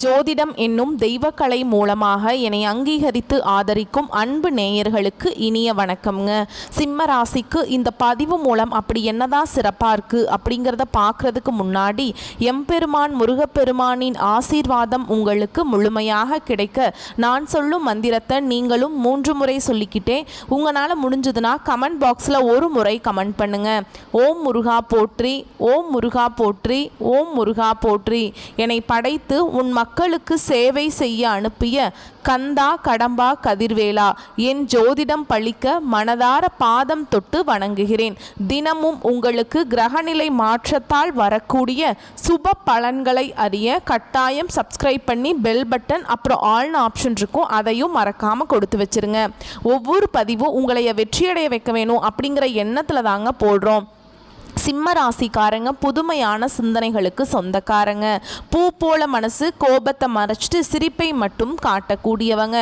ஜோதிடம் என்னும் தெய்வக்கலை மூலமாக என்னை அங்கீகரித்து ஆதரிக்கும் அன்பு நேயர்களுக்கு இனிய வணக்கம்ங்க. சிம்ம ராசிக்கு இந்த பதிவு மூலம் அப்படி என்னதான் சிறப்பாக இருக்குது அப்படிங்கிறத பார்க்குறதுக்கு முன்னாடி எம்பெருமான் முருகப்பெருமானின் ஆசீர்வாதம் உங்களுக்கு முழுமையாக கிடைக்க நான் சொல்லும் மந்திரத்தை நீங்களும் 3 முறை சொல்லிக்கிட்டே உங்களால் முடிஞ்சதுன்னா கமெண்ட் பாக்ஸில் ஒரு முறை கமெண்ட் பண்ணுங்க. ஓம் முருகா போற்றி, ஓம் முருகா போற்றி, ஓம் முருகா போற்றி. என்னை படைத்து உன் மக்களுக்கு சேவை செய்ய அனுப்பிய கந்தா கடம்பா கதிர்வேலா, என் ஜோதிடம் பழிக்க மனதார பாதம் தொட்டு வணங்குகிறேன். தினமும் உங்களுக்கு கிரகநிலை மாற்றத்தால் வரக்கூடிய சுப பலன்களை அறிய கட்டாயம் சப்ஸ்கிரைப் பண்ணி பெல் பட்டன் அப்புறம் ஆல்னு ஆப்ஷன் இருக்கும், அதையும் மறக்காமல் கொடுத்து வச்சிருங்க. ஒவ்வொரு பதிவும் உங்களை வெற்றியடைய வைக்க வேணும் அப்படிங்கிற எண்ணத்தில் தாங்க போடுறோம். சிம்ம ராசிக்காரங்க புதுமையான சிந்தனைகளுக்கு சொந்தக்காரங்க. பூ போல மனசு, கோபத்தை மறைச்சிட்டு சிரிப்பை மட்டும் காட்டக்கூடியவங்க.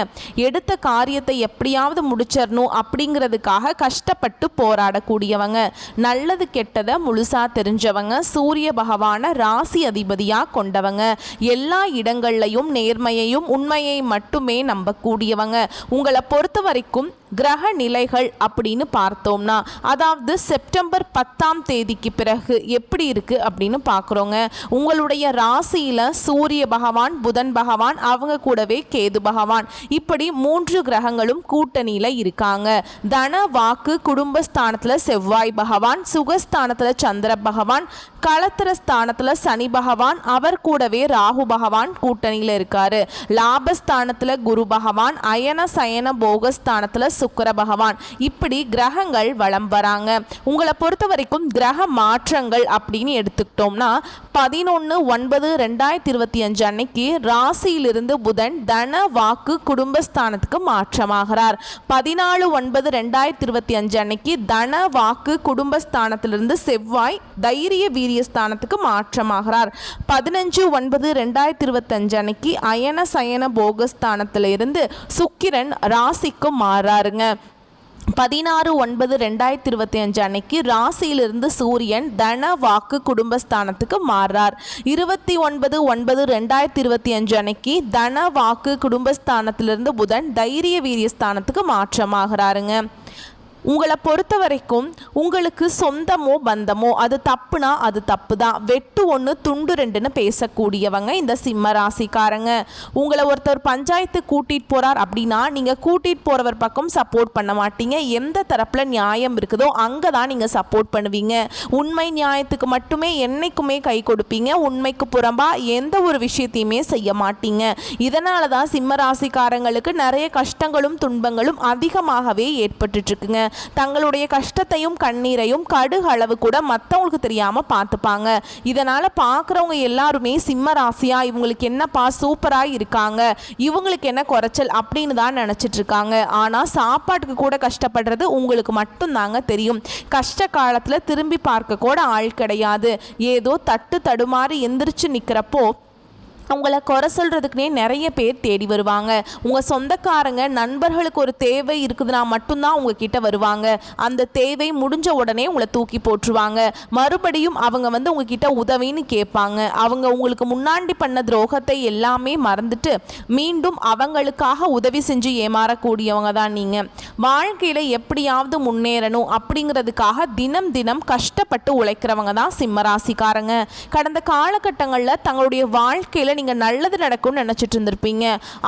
எடுத்த காரியத்தை எப்படியாவது முடிச்சிடணும் அப்படிங்கிறதுக்காக கஷ்டப்பட்டு போராடக்கூடியவங்க. நல்லது கெட்டதை முழுசா தெரிஞ்சவங்க. சூரிய பகவானை ராசி அதிபதியாக கொண்டவங்க. எல்லா இடங்கள்லையும் நேர்மையையும் உண்மையை மட்டுமே நம்பக்கூடியவங்க. உங்களை பொறுத்த வரைக்கும் கிரக நிலைகள் அப்படின்னு பார்த்தோம்னா, அதாவது செப்டம்பர் 10ஆம் தேதிக்கு பிறகு எப்படி இருக்கு அப்படின்னு பார்க்குறோங்க. உங்களுடைய ராசியில் சூரிய பகவான், புதன் பகவான், அவங்க கூடவே கேது பகவான், இப்படி 3 கிரகங்களும் கூட்டணியில் இருக்காங்க. தன வாக்கு குடும்பஸ்தானத்தில் செவ்வாய் பகவான், சுகஸ்தானத்தில் சந்திர பகவான், களத்திர ஸ்தானத்தில் சனி பகவான், அவர் கூடவே ராகு பகவான் கூட்டணியில் இருக்காரு. லாபஸ்தானத்தில் குரு பகவான், அயன சயன போகஸ்தானத்தில் சுக்கிர பகவான், இப்படி கிரகங்கள் வலம் வராங்க. உங்களை பொறுத்த வரைக்கும் கிரக மாற்றங்கள் அப்படின்னு எடுத்துக்கிட்டோம்னா 11/9/2025 அன்னைக்கு ராசியிலிருந்து புதன் தன வாக்கு குடும்பஸ்தானத்துக்கு மாற்றமாகிறார். 14/9/2025 அன்னைக்கு தன வாக்கு குடும்பஸ்தானத்திலிருந்து செவ்வாய் தைரிய வீரியஸ்தானத்துக்கு மாற்றமாகிறார். 15/9/2025 அன்னைக்கு அயன சயன போகஸ்தானத்திலிருந்து சுக்கிரன் ராசிக்கு மாறாருங்க. 16/9/2025 அன்னைக்கு ராசியிலிருந்து சூரியன் தன வாக்கு குடும்பஸ்தானத்துக்கு மாறார். 29/9/2025 அன்னைக்கு தன வாக்கு குடும்பஸ்தானத்திலிருந்து புதன் தைரிய வீரியஸ்தானத்துக்கு மாற்றமாகிறாருங்க. உங்களை பொறுத்த வரைக்கும் உங்களுக்கு சொந்தமோ பந்தமோ அது தப்புனா அது தப்பு தான். வெட்டு 1 துண்டு 2ன்னு பேசக்கூடியவங்க இந்த சிம்ம ராசிக்காரங்க. உங்களை ஒருத்தர் பஞ்சாயத்து கூட்டிகிட்டு போகிறார் அப்படின்னா நீங்கள் கூட்டிகிட்டு போகிறவர் பக்கம் சப்போர்ட் பண்ண மாட்டீங்க. எந்த தரப்பில் நியாயம் இருக்குதோ அங்கே தான் நீங்கள் சப்போர்ட் பண்ணுவீங்க. உண்மை நியாயத்துக்கு மட்டுமே என்னைக்குமே கை கொடுப்பீங்க. உண்மைக்கு புறம்பா எந்த ஒரு விஷயத்தையுமே செய்ய மாட்டீங்க. இதனால தான் சிம்ம ராசிக்காரங்களுக்கு நிறைய கஷ்டங்களும் துன்பங்களும் அதிகமாகவே ஏற்பட்டுருக்குங்க. தங்களுடைய கஷ்டத்தையும் கண்ணீரையும் கடுகு அளவு கூட மற்றவங்களுக்கு தெரியாமல் பார்த்துப்பாங்க. இதனால் பார்க்குறவங்க எல்லாருமே சிம்ம ராசியா இவங்களுக்கு என்னப்பா சூப்பராக இருக்காங்க, இவங்களுக்கு என்ன குறைச்சல் அப்படின்னு தான் நினச்சிட்டு இருக்காங்க. ஆனால் சாப்பாட்டுக்கு கூட கஷ்டப்படுறது உங்களுக்கு மட்டும்தாங்க தெரியும். கஷ்ட காலத்தில் திரும்பி பார்க்க கூட ஆள் கிடையாது. ஏதோ தட்டு தடுமாறி எந்திரிச்சு நிற்கிறப்போ உங்களை குறை சொல்கிறதுக்குனே நிறைய பேர் தேடி வருவாங்க. உங்கள் சொந்தக்காரங்க நண்பர்களுக்கு ஒரு தேவை இருக்குதுன்னா மட்டும்தான் உங்ககிட்ட வருவாங்க. அந்த தேவை முடிஞ்ச உடனே உங்களை தூக்கி போட்டுருவாங்க. மறுபடியும் அவங்க உங்ககிட்ட உதவின்னு கேட்பாங்க. அவங்க உங்களுக்கு முன்னாடி பண்ண துரோகத்தை எல்லாமே மறந்துட்டு மீண்டும் அவங்களுக்காக உதவி செஞ்சு ஏமாறக்கூடியவங்க தான் நீங்கள். வாழ்க்கையில் எப்படியாவது முன்னேறணும் அப்படிங்கிறதுக்காக தினம் தினம் கஷ்டப்பட்டு உழைக்கிறவங்க தான் சிம்மராசிக்காரங்க. கடந்த காலகட்டங்களில் தங்களுடைய வாழ்க்கையில் நீங்கள் நல்லது நடக்கும்னு நினச்சிட்டு இருந்திருப்பீங்க.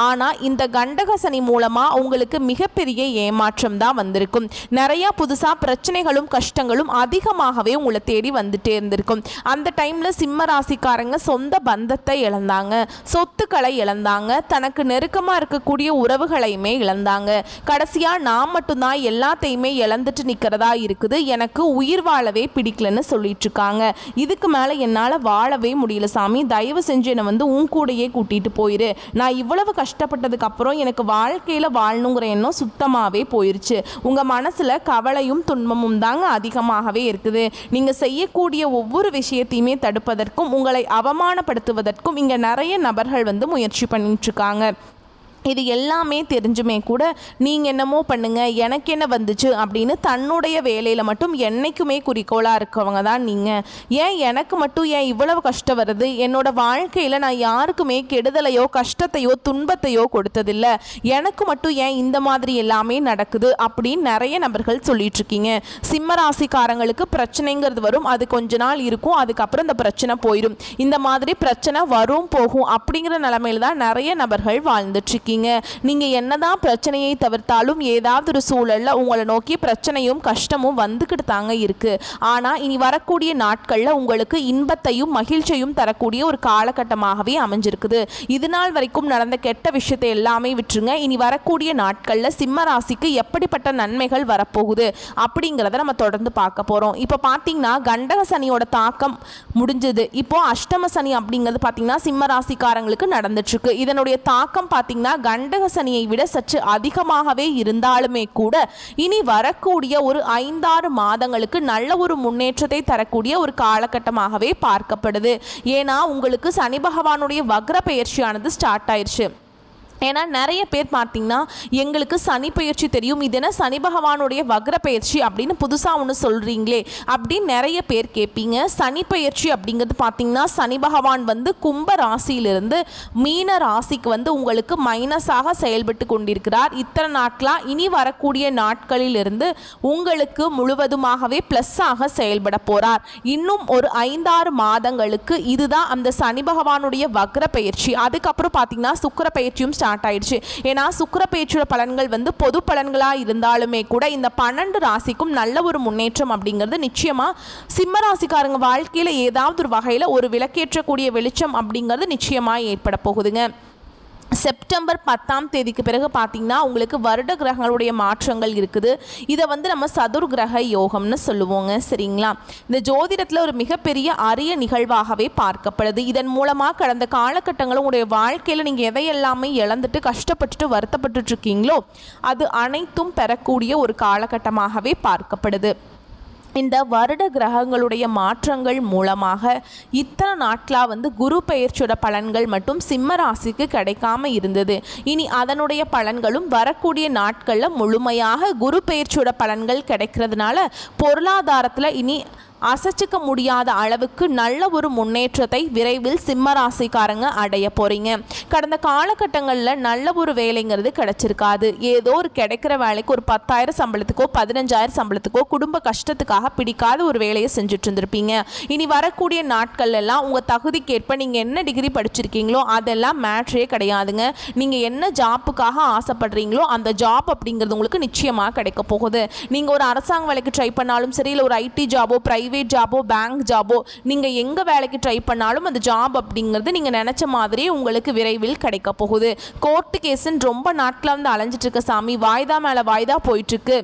ஆனால் இந்த கண்டக சனி மூலமாக உங்களுக்கு மிகப்பெரிய ஏமாற்றம் தான் வந்திருக்கும். நிறையா புதுசாக பிரச்சனைகளும் கஷ்டங்களும் அதிகமாகவே உங்களை தேடி வந்துட்டே இருந்திருக்கும். அந்த டைமில் சிம்ம ராசிக்காரங்க சொந்த பந்தத்தை இழந்தாங்க, சொத்துக்களை இழந்தாங்க, தனக்கு நெருக்கமாக இருக்கக்கூடிய உறவுகளையுமே இழந்தாங்க. கடைசியாக நான் மட்டும்தான் எல்லாத்தையுமே இழந்துட்டு நிற்கிறதா இருக்குது, எனக்கு உயிர் வாழவே பிடிக்கலன்னு சொல்லிட்டு இருக்காங்க. இதுக்கு மேலே என்னால் வாழவே முடியல சாமி, தயவு செஞ்சு என்னை உன் கூடையே கூட்டிகிட்டு போயிரு. நான் இவ்வளவு கஷ்டப்பட்டதுக்கு அப்புறம் எனக்கு வாழ்க்கையில் வாழணுங்கிற எண்ணம் சுத்தமாகவே போயிருச்சு. உங்கள் மனசில் கவலையும் துன்பமும் தாங்க அதிகமாகவே இருக்குது. நீங்கள் செய்யக்கூடிய ஒவ்வொரு விஷயத்தையுமே தடுப்பதற்கும் உங்களை அவமானப்படுத்துவதற்கும் இங்கே நிறைய நபர்கள் முயற்சி பண்ணிட்டு இருக்காங்க. இது எல்லாமே தெரிஞ்சுமே கூட நீங்கள் என்னமோ பண்ணுங்கள் எனக்கு என்ன வந்துச்சு அப்படின்னு தன்னுடைய வேலையில் மட்டும் என்றைக்குமே குறிக்கோளாக இருக்கவங்க தான் நீங்கள். ஏன் எனக்கு மட்டும் ஏன் இவ்வளவு கஷ்டம் வருது, என்னோட வாழ்க்கையில் நான் யாருக்குமே கெடுதலையோ கஷ்டத்தையோ துன்பத்தையோ கொடுத்ததில்லை, எனக்கு மட்டும் ஏன் இந்த மாதிரி எல்லாமே நடக்குது அப்படின்னு நிறைய நபர்கள் சொல்லிகிட்ருக்கீங்க. சிம்ம ராசிக்காரங்களுக்கு பிரச்சனைங்கிறது வரும், அது கொஞ்ச நாள் இருக்கும், அதுக்கப்புறம் இந்த பிரச்சனை போயிடும். இந்த மாதிரி பிரச்சனை வரும் போகும் அப்படிங்கிற நிலைமையில் தான் நிறைய நபர்கள் வாழ்ந்துட்டுருக்கீங்க. நீங்க என்னதான் பிரச்சனையை தவிர்த்தாலும் ஏதாவது ஒரு சூழல்ல உங்களை நோக்கி பிரச்சனையும் கஷ்டமும் வந்துக்கிட்டு தாங்க இருக்கு. ஆனா இனி வரக்கூடிய நாட்கள்ல உங்களுக்கு இன்பத்தையும் மகிழ்ச்சியும் தரக்கூடிய ஒரு காலகட்டமாகவே அமைஞ்சிருக்குது. இது நாள் வரைக்கும் நடந்த கெட்ட விஷயத்தை எல்லாமே விட்டுருங்க. இனி வரக்கூடிய நாட்கள்ல சிம்ம ராசிக்கு எப்படிப்பட்ட நன்மைகள் வரப்போகுது அப்படிங்கிறத நம்ம தொடர்ந்து பார்க்க போறோம். இப்போ பார்த்தீங்கன்னா கண்டக சனியோட தாக்கம் முடிஞ்சது. இப்போ அஷ்டம சனி அப்படிங்கிறது பார்த்தீங்கன்னா சிம்ம ராசிக்காரங்களுக்கு நடந்துட்டு இருக்கு. இதனுடைய தாக்கம் பார்த்தீங்கன்னா கண்டக சனியை விட சற்று அதிகமாகவே இருந்தாலுமே கூட இனி வரக்கூடிய ஒரு 5-6 மாதங்களுக்கு நல்ல ஒரு முன்னேற்றத்தை தரக்கூடிய ஒரு காலகட்டமாகவே பார்க்கப்படுது. ஏன்னா உங்களுக்கு சனி பகவானுடைய வக்ர பெயர்ச்சியானது ஸ்டார்ட் ஆயிடுச்சு. ஏன்னா நிறைய பேர் பார்த்தீங்கன்னா எங்களுக்கு சனி பயிற்சி தெரியும், இது என்ன சனி பகவானுடைய வக்ர பயிற்சி அப்படின்னு புதுசாக ஒன்று சொல்கிறீங்களே அப்படின்னு நிறைய பேர் கேட்பீங்க. சனி பயிற்சி அப்படிங்கிறது பார்த்தீங்கன்னா சனி பகவான் வந்து கும்ப ராசியிலிருந்து மீன ராசிக்கு வந்து உங்களுக்கு மைனஸாக செயல்பட்டு கொண்டிருக்கிறார். இத்தனை நாட்களாக இனி வரக்கூடிய நாட்களிலிருந்து உங்களுக்கு முழுவதுமாகவே ப்ளஸ்ஸாக செயல்பட போகிறார். இன்னும் ஒரு 5-6 மாதங்களுக்கு இதுதான் அந்த சனி பகவானுடைய வக்ர பயிற்சி. அதுக்கப்புறம் பார்த்தீங்கன்னா சுக்கிர பயிற்சியும் ஸ்டார்ட் ஆயிடுச்சு. ஏன்னா சுக்கிர பயிற்சியோட பலன்கள் வந்து பொது பலன்களாக இருந்தாலுமே கூட இந்த 12 ராசிக்கும் நல்ல ஒரு முன்னேற்றம் அப்படிங்கிறது நிச்சயமா சிம்ம ராசிக்காரங்க வாழ்க்கையில் ஏதாவது ஒரு வகையில் ஒரு விளக்கேற்றக்கூடிய வெளிச்சம் அப்படிங்கிறது நிச்சயமா ஏற்பட போகுதுங்க. செப்டம்பர் 10ஆம் தேதிக்கு பிறகு பார்த்தீங்கன்னா உங்களுக்கு வருட கிரகங்களுடைய மாற்றங்கள் இருக்குது. இதை வந்து நம்ம சதுர் கிரக யோகம்னு சொல்லுவோங்க. சரிங்களா, இந்த ஜோதிடத்தில் ஒரு மிகப்பெரிய அரிய நிகழ்வாகவே பார்க்கப்படுது. இதன் மூலமாக கடந்த காலகட்டங்களும் உங்களுடைய வாழ்க்கையில் நீங்கள் எதையெல்லாமே இழந்துட்டு கஷ்டப்பட்டுட்டு வருத்தப்பட்டு இருக்கீங்களோ அது அனைத்தும் பெறக்கூடிய ஒரு காலகட்டமாகவே பார்க்கப்படுது. இந்த வருட கிரகங்களுடைய மாற்றங்கள் மூலமாக இத்தனை நாட்களாக வந்து குரு பெயர்ச்சியோட பலன்கள் மட்டும் சிம்ம ராசிக்கு கிடைக்காம இருந்தது. இனி அதனுடைய பலன்களும் வரக்கூடிய நாட்களில் முழுமையாக குரு பெயர்ச்சியோட பலன்கள் கிடைக்கிறதுனால பொருளாதாரத்தில் இனி அசைச்சிக்க முடியாத அளவுக்கு நல்ல ஒரு முன்னேற்றத்தை விரைவில் சிம்ம ராசிக்காரங்க அடைய போகிறீங்க. கடந்த காலகட்டங்களில் நல்ல ஒரு வேலைங்கிறது கிடைச்சிருக்காது. ஏதோ ஒரு கிடைக்கிற வேலைக்கு ஒரு 10,000 சம்பளத்துக்கோ 15,000 சம்பளத்துக்கோ குடும்ப கஷ்டத்துக்காக பிடிக்காத ஒரு வேலையை செஞ்சுட்டு இருந்திருப்பீங்க. இனி வரக்கூடிய நாட்கள் எல்லாம் உங்கள் தகுதிக்கேற்ப நீங்கள் என்ன டிகிரி படிச்சிருக்கீங்களோ அதெல்லாம் மேட்ரே கிடையாதுங்க. நீங்கள் என்ன ஜாப்புக்காக ஆசைப்படுறீங்களோ அந்த ஜாப் அப்படிங்கிறது உங்களுக்கு நிச்சயமாக கிடைக்க போகுது. நீங்கள் ஒரு அரசாங்க வேலைக்கு ட்ரை பண்ணாலும் சரி, இல்லை ஒரு ஐடி ஜாபோ பிரைவேட் ஜாபோ பேங்க் ஜாபோ நீங்கள் எங்கே வேலைக்கு ட்ரை பண்ணாலும் அந்த ஜாப் அப்படிங்கிறது நீங்கள் நினச்ச மாதிரி உங்களுக்கு விரைவில் கிடைக்க போகுது. கோர்ட்டு கேஸுன்னு ரொம்ப நாட்களாக வந்து அலைஞ்சிட்டு இருக்க சாமி, வாய்தா மேலே வாய்தா போயிட்டுருக்கு,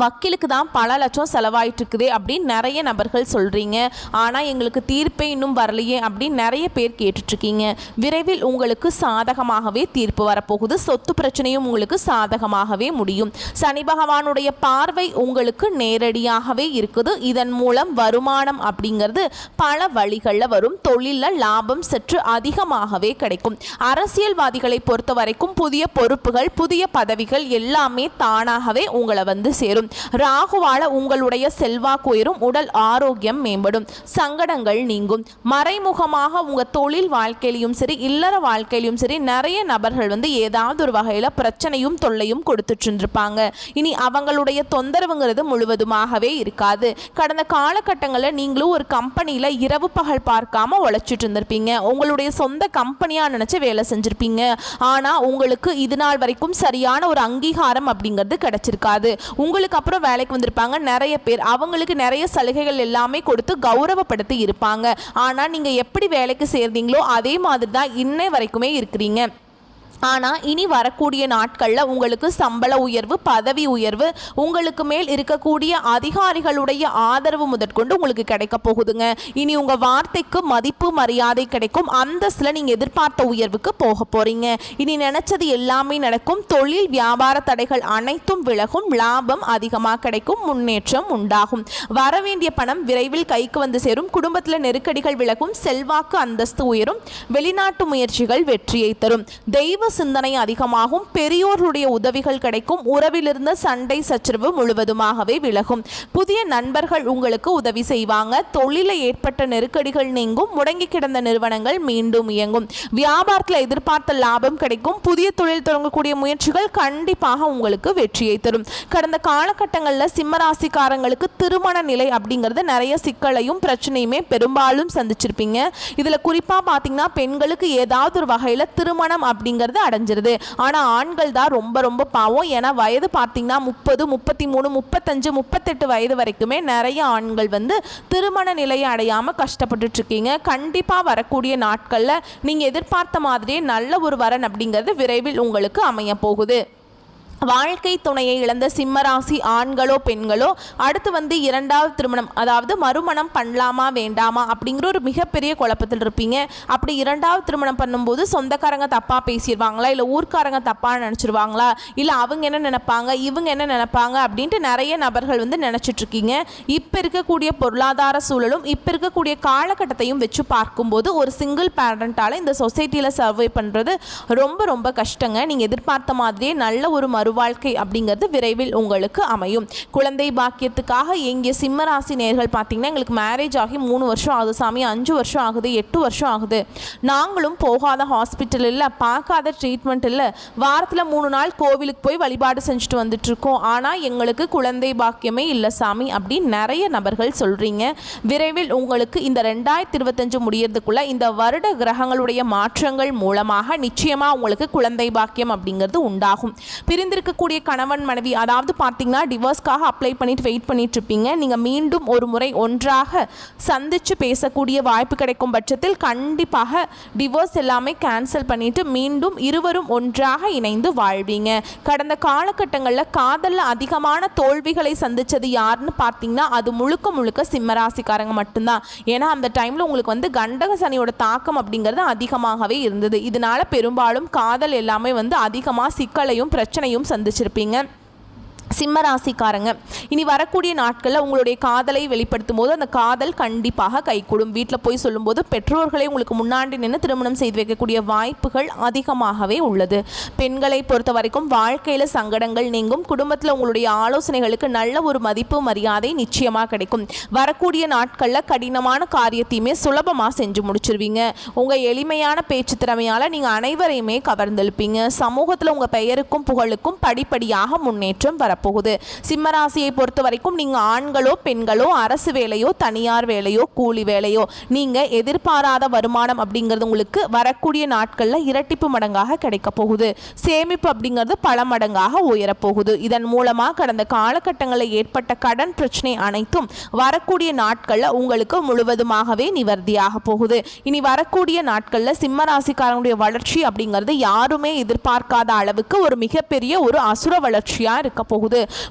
வக்கீலுக்கு தான் பல லட்சம் செலவாயிட்டு இருக்குது அப்படின்னு நிறைய நபர்கள் சொல்கிறீங்க. ஆனால் எங்களுக்கு தீர்ப்பே இன்னும் வரலையே அப்படின்னு நிறைய பேர் கேட்டுட்ருக்கீங்க. விரைவில் உங்களுக்கு சாதகமாகவே தீர்ப்பு வரப்போகுது. சொத்து பிரச்சனையும் உங்களுக்கு சாதகமாகவே முடியும். சனி பகவானுடைய பார்வை உங்களுக்கு நேரடியாகவே இருக்குது. இதன் மூலம் வருமானம் அப்படிங்கிறது பல வழிகளில் வரும். தொழிலில் லாபம் சற்று அதிகமாகவே கிடைக்கும். அரசியல்வாதிகளை பொறுத்த வரைக்கும் புதிய பொறுப்புகள் புதிய பதவிகள் எல்லாமே தானாகவே உங்களை வந்து சேரும். ராகுவால உங்களுடைய செல்வாக்கு உயரும், உடல் ஆரோக்கியம் மேம்படும், சங்கடங்கள் நீங்கும். மறைமுகமாக உங்க தொழில் வாழ்க்கையிலும் சரி இல்லற வாழ்க்கையிலும் சரி நிறைய நபர்கள் வந்து ஏதாவது ஒரு வகையில் பிரச்சனையும் தொல்லையும் கொடுத்துட்டு இருந்திருப்பாங்க. இனி அவங்களுடைய தொந்தரவுங்கிறது முழுவதுமாகவே இருக்காது. கடந்த காலகட்டங்களில் நீங்களும் ஒரு கம்பெனியில் இரவு பகல் பார்க்காம உழைச்சிட்டு இருந்திருப்பீங்க. உங்களுடைய சொந்த கம்பெனியாக நினச்சி வேலை செஞ்சுருப்பீங்க. ஆனால் உங்களுக்கு இது நாள் வரைக்கும் சரியான ஒரு அங்கீகாரம் அப்படிங்கிறது கிடைச்சிருக்காது. உங்களுக்கு அப்புறம் வேலைக்கு வந்திருப்பாங்க நிறைய பேர், அவங்களுக்கு நிறைய சலுகைகள் எல்லாமே கொடுத்து கௌரவப்படுத்தி இருப்பாங்க. ஆனால் நீங்கள் எப்படி வேலைக்கு சேர்ந்தீங்களோ அதே மாதிரி தான் இன்னை வரைக்குமே இருக்கிறீங்க. ஆனால் இனி வரக்கூடிய நாட்களில் உங்களுக்கு சம்பள உயர்வு பதவி உயர்வு உங்களுக்கு மேல் இருக்கக்கூடிய அதிகாரிகளுடைய ஆதரவு முதற்கொண்டு உங்களுக்கு கிடைக்க போகுதுங்க. இனி உங்கள் வார்த்தைக்கு மதிப்பு மரியாதை கிடைக்கும். அந்தஸ்தில் நீங்கள் எதிர்பார்த்த உயர்வுக்கு போக போகிறீங்க. இனி நினச்சது எல்லாமே நடக்கும். தொழில் வியாபார தடைகள் அனைத்தும் விலகும். லாபம் அதிகமாக கிடைக்கும். முன்னேற்றம் உண்டாகும். வரவேண்டிய பணம் விரைவில் கைக்கு வந்து சேரும். குடும்பத்தில் நெருக்கடிகள் விலகும். செல்வாக்கு அந்தஸ்து உயரும். வெளிநாட்டு முயற்சிகள் வெற்றியை தரும். தெய்வ சிந்தனை அதிகமாகும், பெரியோர்களுடைய உதவிகள் கிடைக்கும், உறவிலிருந்த சண்டை சச்சரவு முழுவதுமாகவே விலகும், புதிய நண்பர்கள் உங்களுக்கு உதவி செய்வாங்க, தொழில ஏற்பட்ட நெருக்கடிகள் நீங்கும், முடங்கி கிடந்த நிறுவனங்கள் மீண்டும் இயங்கும், வியாபாரத்தில் எதிர்பார்த்த லாபம் கிடைக்கும், புதிய தொழில் தொடங்கக்கூடிய முயற்சிகள் கண்டிப்பாக உங்களுக்கு வெற்றியை தரும். கடந்த காலகட்டங்களில் சிம்மராசிக்காரங்களுக்கு திருமண நிலை அப்படிங்கிறது நிறைய சிக்கலையும் பிரச்சனையுமே பெரும்பாலும் சந்திச்சிருப்பீங்க. இதில் குறிப்பாக பார்த்தீங்கன்னா பெண்களுக்கு ஏதாவது ஒரு வகையில் திருமணம் அப்படிங்கிறது அடைஞ்சிருது. ஆனால் ஆண்கள் தான் ரொம்ப ரொம்ப பாவம். ஏன்னா வயது பார்த்தீங்கன்னா 30, 33, 35, 38 வயது வரைக்குமே நிறைய ஆண்கள் வந்து திருமண நிலையை அடையாமல் கஷ்டப்பட்டுட்டு இருக்கீங்க. கண்டிப்பாக வரக்கூடிய நாட்களில் நீங்கள் எதிர்பார்த்த மாதிரியே நல்ல ஒரு வரன் அப்படிங்கிறது விரைவில் உங்களுக்கு அமைய போகுது. வாழ்க்கை துணையை இழந்த சிம்மராசி ஆண்களோ பெண்களோ அடுத்து வந்து இரண்டாவது திருமணம், அதாவது மறுமணம் பண்ணலாமா வேண்டாமா அப்படிங்கிற ஒரு மிகப்பெரிய குழப்பத்தில் இருப்பீங்க. அப்படி இரண்டாவது திருமணம் பண்ணும்போது சொந்தக்காரங்க தப்பாக பேசிடுவாங்களா, இல்லை ஊர்க்காரங்க தப்பாக நினச்சிருவாங்களா, இல்லை அவங்க என்ன நினைப்பாங்க இவங்க என்ன நினைப்பாங்க அப்படின்ட்டு நிறைய நபர்கள் வந்து நினச்சிட்ருக்கீங்க. இப்போ இருக்கக்கூடிய பொருளாதார சூழலும் இப்போ இருக்கக்கூடிய காலகட்டத்தையும் வச்சு பார்க்கும்போது ஒரு சிங்கிள் பேரண்டால் இந்த சொசைட்டியில் சர்வை பண்ணுறது ரொம்ப ரொம்ப கஷ்டங்க. நீங்கள் எதிர்பார்த்த மாதிரியே நல்ல ஒரு வாழ்க்கை அப்படிங்கிறது விரைவில் உங்களுக்கு அமையும். குழந்தை பாக்கியத்துக்காக எங்கே சிம்மராசி நேர்கள் பார்த்தீங்கன்னா எங்களுக்கு மேரேஜ் ஆகி 3 வருஷம் ஆகுது சாமி, 5 வருஷம் ஆகுது, 8 வருஷம் ஆகுது, நாங்களும் போகாத ஹாஸ்பிட்டல் இல்லை, பார்க்காத ட்ரீட்மெண்ட் இல்லை, வாரத்தில் 3 நாள் கோவிலுக்கு போய் வழிபாடு செஞ்சுட்டு வந்துட்டு இருக்கோம், ஆனால் எங்களுக்கு குழந்தை பாக்கியமே இல்லை சாமி அப்படின்னு நிறைய நபர்கள் சொல்கிறீங்க. விரைவில் உங்களுக்கு இந்த 2025 முடியறதுக்குள்ள இந்த வருட கிரகங்களுடைய மாற்றங்கள் மூலமாக நிச்சயமாக உங்களுக்கு குழந்தை பாக்கியம் அப்படிங்கிறது உண்டாகும். இருக்கக்கூடிய கணவன் மனைவி அதாவது பார்த்தீங்கன்னா டிவோர்ஸ்க்காக அப்ளை பண்ணிட்டு வெயிட் பண்ணிட்டு இருப்பீங்க. நீங்கள் மீண்டும் ஒரு முறை ஒன்றாக சந்தித்து பேசக்கூடிய வாய்ப்பு கிடைக்கும் பட்சத்தில் கண்டிப்பாக டிவோர்ஸ் எல்லாமே கேன்சல் பண்ணிட்டு மீண்டும் இருவரும் ஒன்றாக இணைந்து வாழ்வீங்க. கடந்த காலகட்டங்களில் காதலில் அதிகமான தோல்விகளை சந்தித்தது யாருன்னு பார்த்தீங்கன்னா அது முழுக்க முழுக்க சிம்மராசிக்காரங்க மட்டும்தான். ஏன்னா அந்த டைமில் உங்களுக்கு வந்து கண்டக சனியோட தாக்கம் அப்படிங்கிறது அதிகமாகவே இருந்தது. இதனால பெரும்பாலும் காதல் எல்லாமே வந்து அதிகமாக சிக்கலையும் பிரச்சனையும் சந்திச்சிருப்பீங்க. சிம்மராசிக்காரங்க இனி வரக்கூடிய நாட்களில் உங்களுடைய காதலை வெளிப்படுத்தும் போது அந்த காதல் கண்டிப்பாக கைகூடும். வீட்டில் போய் சொல்லும்போது பெற்றோர்களை உங்களுக்கு முன்னாடி நின்று திருமணம் செய்து வைக்கக்கூடிய வாய்ப்புகள் அதிகமாகவே உள்ளது. பெண்களை பொறுத்த வரைக்கும் வாழ்க்கையில் சங்கடங்கள் நீங்கும், குடும்பத்தில் உங்களுடைய ஆலோசனைகளுக்கு நல்ல ஒரு மதிப்பு மரியாதை நிச்சயமாக கிடைக்கும். வரக்கூடிய நாட்களில் கடினமான காரியத்தையுமே சுலபமாக செஞ்சு முடிச்சிருவீங்க. உங்கள் எளிமையான பேச்சு திறமையால் நீங்கள் அனைவரையுமே கவர்ந்தெழுப்பீங்க. சமூகத்தில் உங்கள் பெயருக்கும் புகழுக்கும் படிப்படியாக முன்னேற்றம் வர போகுது. சிம்மராசியை பொறுத்த வரைக்கும் நீங்க ஆண்களோ பெண்களோ அரசு வேலையோ தனியார் வேலையோ கூலி வேலையோ நீங்க எதிர்பாராத வருமானம் அப்படிங்கிறது உங்களுக்கு வரக்கூடிய நாட்கள்ல இரட்டிப்பு மடங்காக கிடைக்க போகுது. சேமிப்பு அப்படிங்கிறது பல மடங்காக உயரப்போகுது. இதன் மூலமா கடந்த காலகட்டங்களில் ஏற்பட்ட கடன் பிரச்சனை அனைத்தும் வரக்கூடிய நாட்கள்ல உங்களுக்கு முழுவதுமாகவே நிவர்த்தியாக போகுது. இனி வரக்கூடிய நாட்கள்ல சிம்மராசிக்காரங்களுடைய வளர்ச்சி அப்படிங்கிறது யாருமே எதிர்பார்க்காத அளவுக்கு ஒரு மிகப்பெரிய ஒரு அசுர வளர்ச்சியா இருக்க போகுது.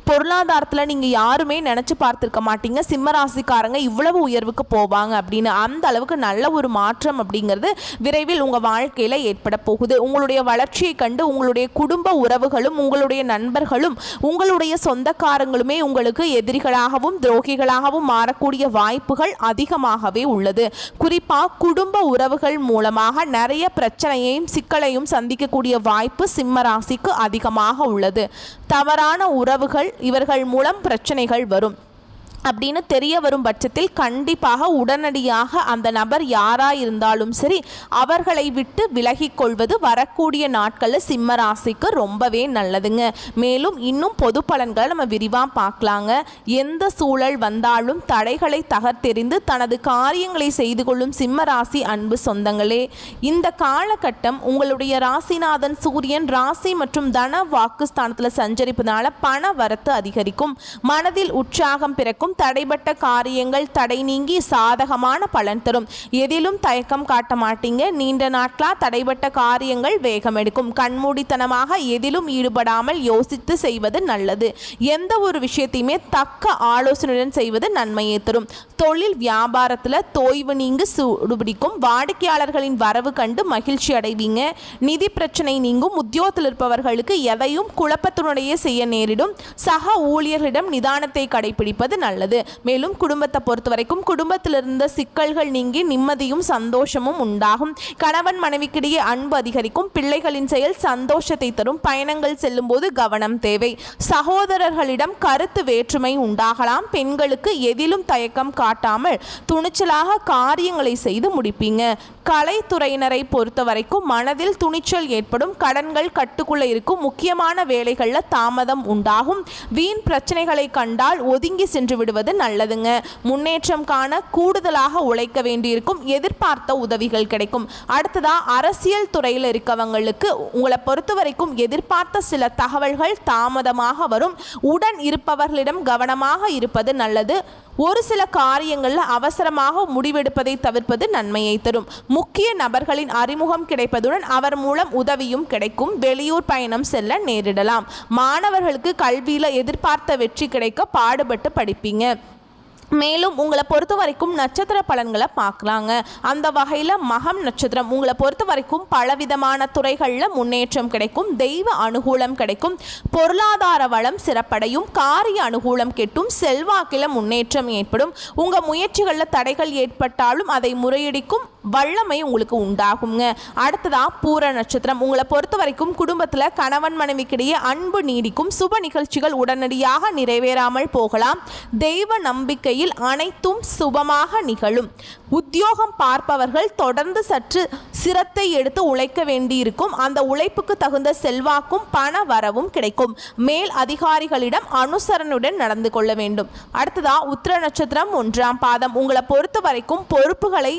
பொருளாதாரத்தில் நீங்க யாருமே நினைச்சு பார்த்திருக்க மாட்டீங்க சிம்மராசிக்காரங்க இவ்வளவு உயர்வுக்கு போவாங்க அப்படின்னு. அந்த அளவுக்கு நல்ல ஒரு மாற்றம் அப்படிங்கிறது விரைவில் உங்க வாழ்க்கையில ஏற்பட போகுது. உங்களுடைய வளர்ச்சியை கண்டு உங்களுடைய குடும்ப உறவுகளும் உங்களுடைய நண்பர்களும் உங்களுடைய சொந்தக்காரங்களுமே உங்களுக்கு எதிரிகளாகவும் துரோகிகளாகவும் மாறக்கூடிய வாய்ப்புகள் அதிகமாகவே உள்ளது. குறிப்பா குடும்ப உறவுகள் மூலமாக நிறைய பிரச்சனையையும் சிக்கலையும் சந்திக்கக்கூடிய வாய்ப்பு சிம்மராசிக்கு அதிகமாக உள்ளது. தவறான உறவுகள் இவர்கள் மூலம் பிரச்சனைகள் வரும் அப்படின்னு தெரிய வரும் பட்சத்தில் கண்டிப்பாக உடனடியாக அந்த நபர் யாராக இருந்தாலும் சரி அவர்களை விட்டு விலகிக் கொள்வது வரக்கூடிய நாட்களில் சிம்ம ராசிக்கு ரொம்பவே நல்லதுங்க. மேலும் இன்னும் பொது பலன்களை நம்ம விரிவாக பார்க்கலாங்க. எந்த சூழல் வந்தாலும் தடைகளை தகர்த்தெறிந்து தனது காரியங்களை செய்து கொள்ளும் சிம்ம ராசி அன்பு சொந்தங்களே, இந்த காலகட்டம் உங்களுடைய ராசிநாதன் சூரியன் ராசி மற்றும் தன வாக்குஸ்தானத்தில் சஞ்சரிப்பதனால பண வரத்து அதிகரிக்கும், மனதில் உற்சாகம் பிறக்கும், தடைபட்ட காரியங்கள் தடை நீங்கி சாதகமான பலன் தரும். எதிலும் தயக்கம் காட்ட மாட்டீங்க. நீண்ட நாட்களா தடைபட்ட காரியங்கள் வேகம் எடுக்கும். கண்மூடித்தனமாக எதிலும் ஈடுபடாமல் யோசித்து செய்வது நல்லது. எந்த ஒரு விஷயத்தையுமே தக்க ஆலோசனையுடன் செய்வது நன்மையை தரும். தொழில் வியாபாரத்தில் தோய்வு நீங்கு சூடுபிடிக்கும். வாடிக்கையாளர்களின் வரவு கண்டு மகிழ்ச்சி அடைவீங்க. நிதி பிரச்சனை நீங்கும். உத்தியோகத்தில் இருப்பவர்களுக்கு எதையும் குழப்பத்துடனேயே செய்ய நேரிடும். சக ஊழியர்களிடம் நிதானத்தை கடைபிடிப்பது நல்லது. நல்லது. மேலும் குடும்பத்தை பொறுத்த வரைக்கும் குடும்பத்தில் இருந்த சிக்கல்கள் நீங்கி நிம்மதியும் சந்தோஷமும் உண்டாகும். கணவன் மனைவிக்கிடையே அன்பு அதிகரிக்கும். பிள்ளைகளின் செயல் சந்தோஷத்தை தரும். பயணங்கள் செல்லும் போது கவனம் தேவை. சகோதரர்களிடம் கருத்து வேற்றுமை உண்டாகலாம். பெண்களுக்கு எதிலும் தயக்கம் காட்டாமல் துணிச்சலாக காரியங்களை செய்து முடிப்பீங்க. கலைத்துறையினரை பொறுத்த வரைக்கும் மனதில் துணிச்சல் ஏற்படும். கடன்கள் கட்டுக்குள்ள இருக்கும். முக்கியமான வேலைகளில் தாமதம் உண்டாகும். வீண் பிரச்சனைகளை கண்டால் ஒதுங்கி சென்று விடுவது நல்லதுங்க. முன்னேற்றம் காண கூடுதலாக உழைக்க வேண்டியிருக்கும். எதிர்பார்த்த உதவிகள் கிடைக்கும். அடுத்ததா அரசியல் துறையில் இருக்கவங்களுக்கு உங்களை பொறுத்த வரைக்கும் எதிர்பார்த்த சில தகவல்கள் தாமதமாக வரும். உடன் இருப்பவர்களிடம் கவனமாக இருப்பது நல்லது. ஒரு சில காரியங்களில் அவசரமாக முடிவெடுப்பதை தவிர்ப்பது நன்மையை தரும். முக்கிய நபர்களின் அறிமுகம் கிடைப்பதுடன் அவர் மூலம் உதவியும் கிடைக்கும். வெளியூர் பயணம் செல்ல நேரிடலாம். மாணவர்களுக்கு கல்வியில் எதிர்பார்த்த வெற்றி கிடைக்க பாடுபட்டு படிப்பீங்க. மேலும் உங்களை பொறுத்த வரைக்கும் நட்சத்திர பலன்களை பார்க்கலாங்க. அந்த வகையில் மகம் நட்சத்திரம் உங்களை பொறுத்த வரைக்கும் பலவிதமான துறைகளில் முன்னேற்றம் கிடைக்கும். தெய்வ அனுகூலம் கிடைக்கும். பொருளாதார வளம் சிறப்படையும். காரிய அனுகூலம் கெட்டும். செல்வாக்கில் முன்னேற்றம் ஏற்படும். உங்கள் முயற்சிகளில் தடைகள் ஏற்பட்டாலும் அதை முறையடிக்கும் வல்லமை உங்களுக்கு உண்டாகுங்க. அடுத்ததா பூர நட்சத்திரம் உங்களை பொறுத்த வரைக்கும் குடும்பத்தில் கணவன் மனைவிக்கிடையே அன்பு நீடிக்கும். சுப நிகழ்ச்சிகள் உடனடியாக நிறைவேறாமல் போகலாம். தெய்வ நம்பிக்கையில் அனைத்தும் சுபமாக நிகழும். உத்தியோகம் பார்ப்பவர்கள் தொடர்ந்து சற்று சிரத்தை எடுத்து உழைக்க வேண்டியிருக்கும். அந்த உழைப்புக்கு தகுந்த செல்வாக்கும் பண வரவும் கிடைக்கும். மேல் அதிகாரிகளிடம் அனுசரணுடன் நடந்து கொள்ள வேண்டும். அடுத்ததா உத்திர நட்சத்திரம் 1ஆம் பாதம் உங்களை பொறுத்த வரைக்கும் பொறுப்புகளை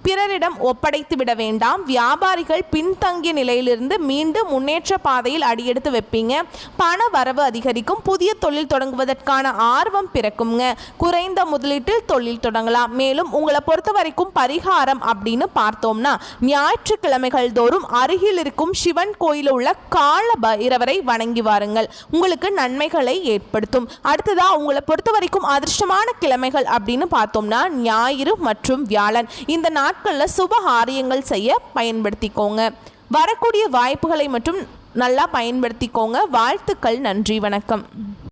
பிறரிடம் ஒப்படைத்து விட வேண்டாம். வியாபாரிகள் பின்தங்கிய நிலையிலிருந்து மீண்டும் முன்னேற்ற பாதையில் அடியெடுத்து வைப்பீங்க. பண வரவு அதிகரிக்கும். புதிய தொழில் தொடங்குவதற்கான ஆர்வம் பிறக்குங்க. குறைந்த முதலீட்டில் தொழில் தொடங்கலாம். மேலும் உங்களை பொறுத்த வரைக்கும் பரிகாரம் அப்படின்னு பார்த்தோம்னா ஞாயிற்றுக்கிழமைகள் தோறும் அருகில் இருக்கும் சிவன் கோயிலில் உள்ள கால பைரவரை வணங்கி வாருங்கள். உங்களுக்கு நன்மைகளை ஏற்படுத்தும். அடுத்ததா உங்களை பொறுத்த வரைக்கும் அதிர்ஷ்டமான கிழமைகள் அப்படின்னு பார்த்தோம்னா ஞாயிறு மற்றும் வியாழன். இந்த நாட்களில் சுப காரியங்கள் செய்ய பயன்படுத்திக்கோங்க. வரக்கூடிய வாய்ப்புகளை மட்டும் நல்லா பயன்படுத்திக்கோங்க. வாழ்த்துக்கள். நன்றி. வணக்கம்.